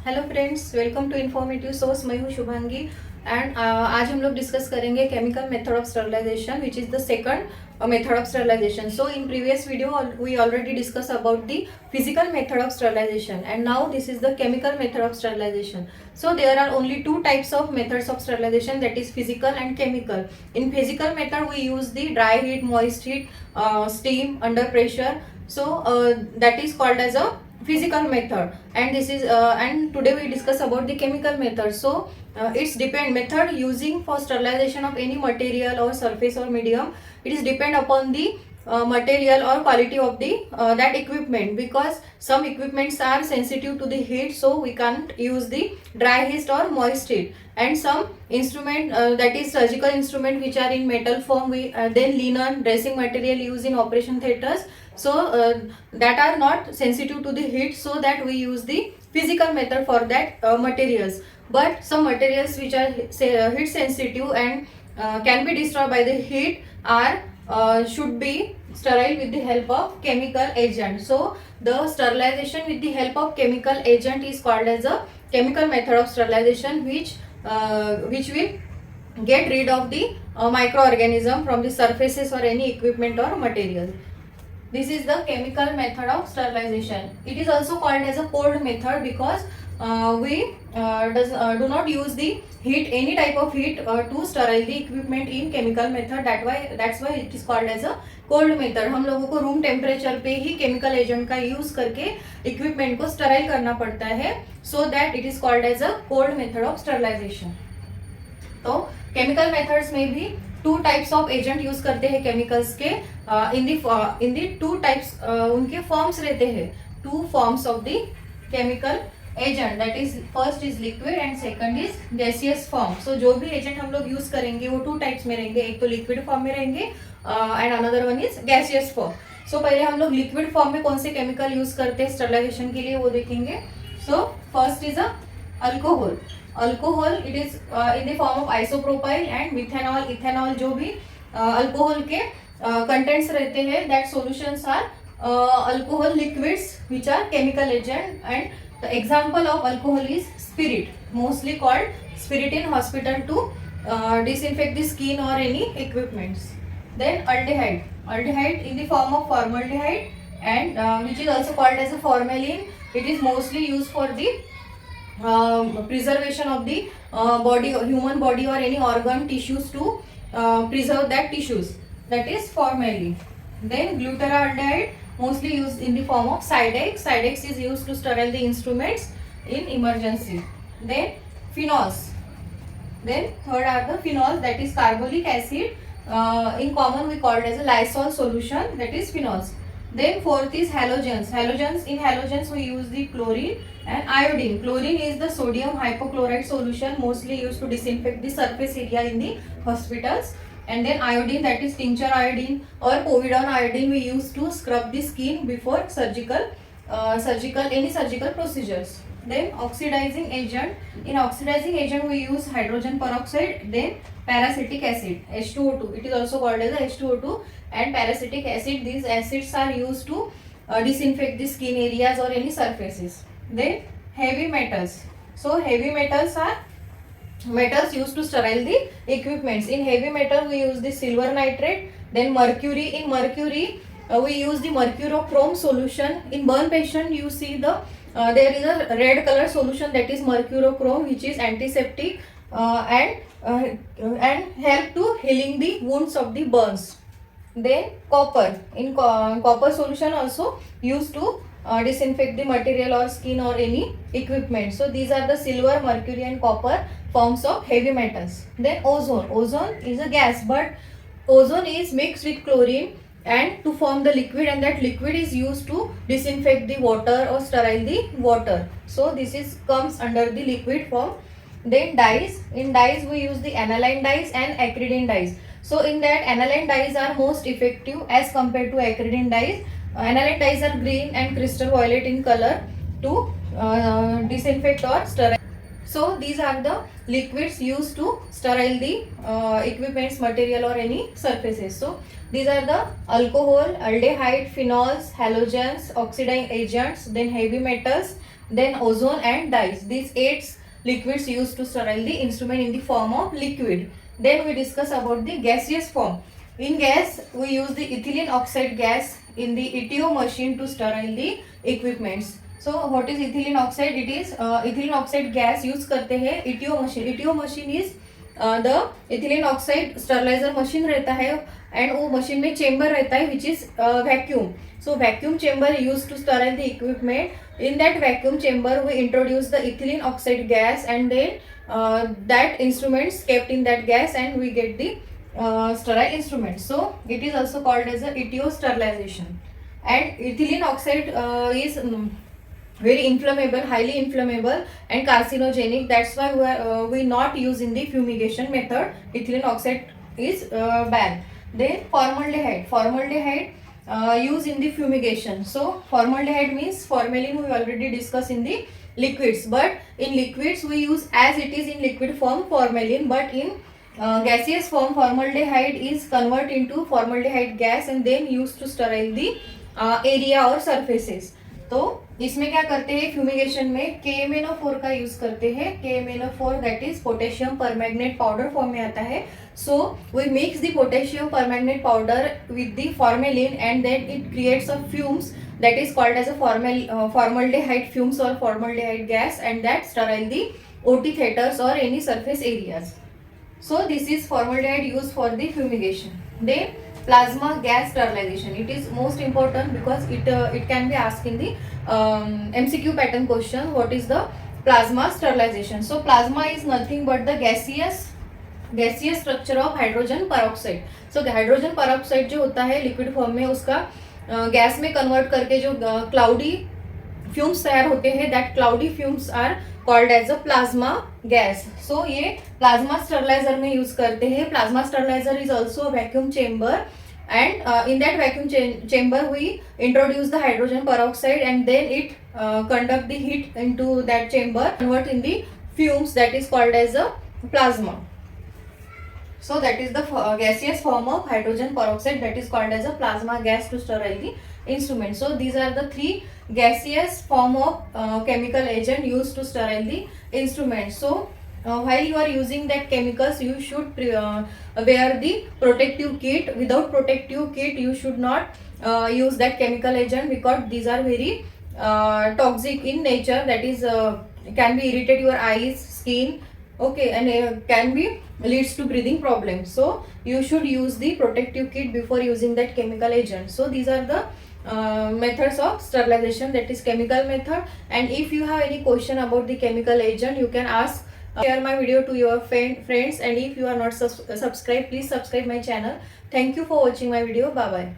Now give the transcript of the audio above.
Hello friends, welcome to informative source. मैं हूँ Shubhangi and आज हम लोग डिस्कस करेंगे chemical method of sterilization which is the second method of sterilization. So in previous video we already discussed about the physical method of sterilization and now this is the chemical method of sterilization. So there are only two types of methods of sterilization, that is physical and chemical. In physical method we use the dry heat, moist heat, steam under pressure. So that is called as a physical method, and this is and today we discuss about the chemical method. So it's depend method using for sterilization of any material or surface or medium. It is depend upon the material or quality of the that equipment, because some equipments are sensitive to the heat, so we can't use the dry heat or moist heat. And some instrument that is surgical instrument which are in metal form, we then linen dressing material used in operation theaters, so that are not sensitive to the heat, so that we use the physical method for that materials. But some materials which are heat sensitive and can be destroyed by the heat are should be sterile with the help of chemical agent. So the sterilization with the help of chemical agent is called as a chemical method of sterilization, which will get rid of the microorganism from the surfaces or any equipment or material. This is the chemical method of sterilization. It is also called as a cold method because we do not use the heat, any type of heat to sterile the equipment in chemical method. That's why it is called as a cold method. हम लोगों को room temperature पे ही chemical agent का use करके equipment को sterile करना पड़ता है, so that it is called as a cold method of sterilisation. तो केमिकल मेथड्स में भी two types of agent use करते हैं केमिकल्स के. इन दी टू टाइप्स उनके फॉर्म्स रहते हैं, two forms of the chemical agent, that is first is liquid and second is gaseous form. So जो भी एजेंट हम लोग यूज करेंगे वो टू टाइप्स में रहेंगे, एक तो लिक्विड फॉर्म में रहेंगे and another one is gaseous form. So पहले हम लोग लिक्विड फॉर्म में कौन से केमिकल यूज करते हैं स्टरलाइजेशन के लिए वो देखेंगे. So first is alcohol. Alcohol it is in the form of isopropyl and methanol, ethanol. जो भी अल्कोहल के कंटेंट्स रहते हैं, that solutions are alcohol liquids which are chemical agent. And the example of alcohol is spirit, mostly called spirit in hospital to disinfect the skin or any equipments. Then aldehyde. Aldehyde in the form of formaldehyde and which is also called as a formalin. It is mostly used for the preservation of the body, human body or any organ tissues to preserve that tissues. That is formalin. Then glutaraldehyde, mostly used in the form of Sidex. Sidex is used to sterile the instruments in emergency. Then phenols. Then third are the phenols, that is carbolic acid. In common we call it as a Lysol solution, that is phenols. Then fourth is halogens. Halogens, in halogens we use the chlorine and iodine. Chlorine is the sodium hypochlorite solution, mostly used to disinfect the surface area in the hospitals. And then iodine, that is tincture iodine or povidone iodine, we use to scrub the skin before any surgical procedures. Then oxidizing agent. In oxidizing agent we use hydrogen peroxide, then peracetic acid, H2O2. It is also called as H2O2 and peracetic acid. These acids are used to disinfect the skin areas or any surfaces. Then heavy metals. So heavy metals are metals used to sterile the equipments. In heavy metal we use the silver nitrate. Then mercury. In mercury we use the mercurochrome solution. In burn patient you see the there is a red color solution, that is mercurochrome, which is antiseptic and help to healing the wounds of the burns. Then copper. In copper solution also used to disinfect the material or skin or any equipment. So these are the silver, mercury and copper forms of heavy metals. Then ozone. Ozone is a gas, but ozone is mixed with chlorine and to form the liquid, and that liquid is used to disinfect the water or sterile the water. So this is comes under the liquid form. Then dyes. In dyes we use the aniline dyes and acridine dyes. So in that aniline dyes are most effective as compared to acridine dyes. Aniline dyes are green and crystal violet in color to disinfect or sterile. So these are the liquids used to sterile the equipments, material or any surfaces. So these are the alcohol, aldehyde, phenols, halogens, oxidizing agents, then heavy metals, then ozone and dyes. These 8 liquids used to sterile the instrument in the form of liquid. Then we discuss about the gaseous form. In gas, we use the ethylene oxide gas in the ETO machine to sterile the equipments. So what is ethylene oxide? It is ethylene oxide gas use करते हैं ETO machine. ETO machine is the ethylene oxide sterilizer machine रहता है and वो machine में chamber रहता है which is vacuum. So vacuum chamber used to sterile the equipment. In that vacuum chamber, we introduce the ethylene oxide gas, and then that instruments kept in that gas, and we get the sterile instrument. So it is also called as a ETO sterilization. And ethylene oxide is very inflammable, highly inflammable and carcinogenic. That's why we not use in the fumigation method. Ethylene oxide is banned. Then formaldehyde use in the fumigation. So formaldehyde means formalin. We already discussed in the liquids, but in liquids we use as it is in liquid form formalin, but in gaseous form formaldehyde is converted into formaldehyde gas and then used to sterile the area or surfaces. तो इसमें क्या करते हैं fumigation में KMnO4 का use करते हैं. KMnO4 that is potassium permanganate powder form में आता है. So we mix the potassium permanganate powder with the formalin and then it creates a fumes that is called as a formaldehyde fumes or formaldehyde gas, and that sterile the OT theaters or any surface areas. So this is formaldehyde used for the fumigation. Then plasma gas sterilization. It is most important because it can be asked in the MCQ pattern question. What is the plasma sterilization? So plasma is nothing but the gaseous structure of hydrogen peroxide. So hydrogen peroxide जो होता है liquid form में उसका gas में convert करके जो cloudy fumes तैयार होते हैं, that cloudy fumes are called as a plasma gas. So ये प्लाज्मा स्टरलाइजर में यूज करते हैं. Plasma steriliser is also vacuum chamber, and in that vacuum chamber we introduce the hydrogen peroxide and then it conduct the heat into that chamber, convert in the fumes that is called as a plasma. So that is the gaseous form of hydrogen peroxide that is called as a plasma gas to sterile the instrument. So these are the 3 gaseous form of chemical agent used to sterile the instrument. So while you are using that chemicals, you should wear the protective kit. Without protective kit you should not use that chemical agent because these are very toxic in nature, that is can be irritate your eyes, skin, okay, and can be leads to breathing problems. So you should use the protective kit before using that chemical agent. So these are the methods of sterilization, that is chemical method. And if you have any question about the chemical agent, you can ask. Share my video to your friends, and if you are not subscribed, please subscribe my channel. Thank you for watching my video. Bye bye.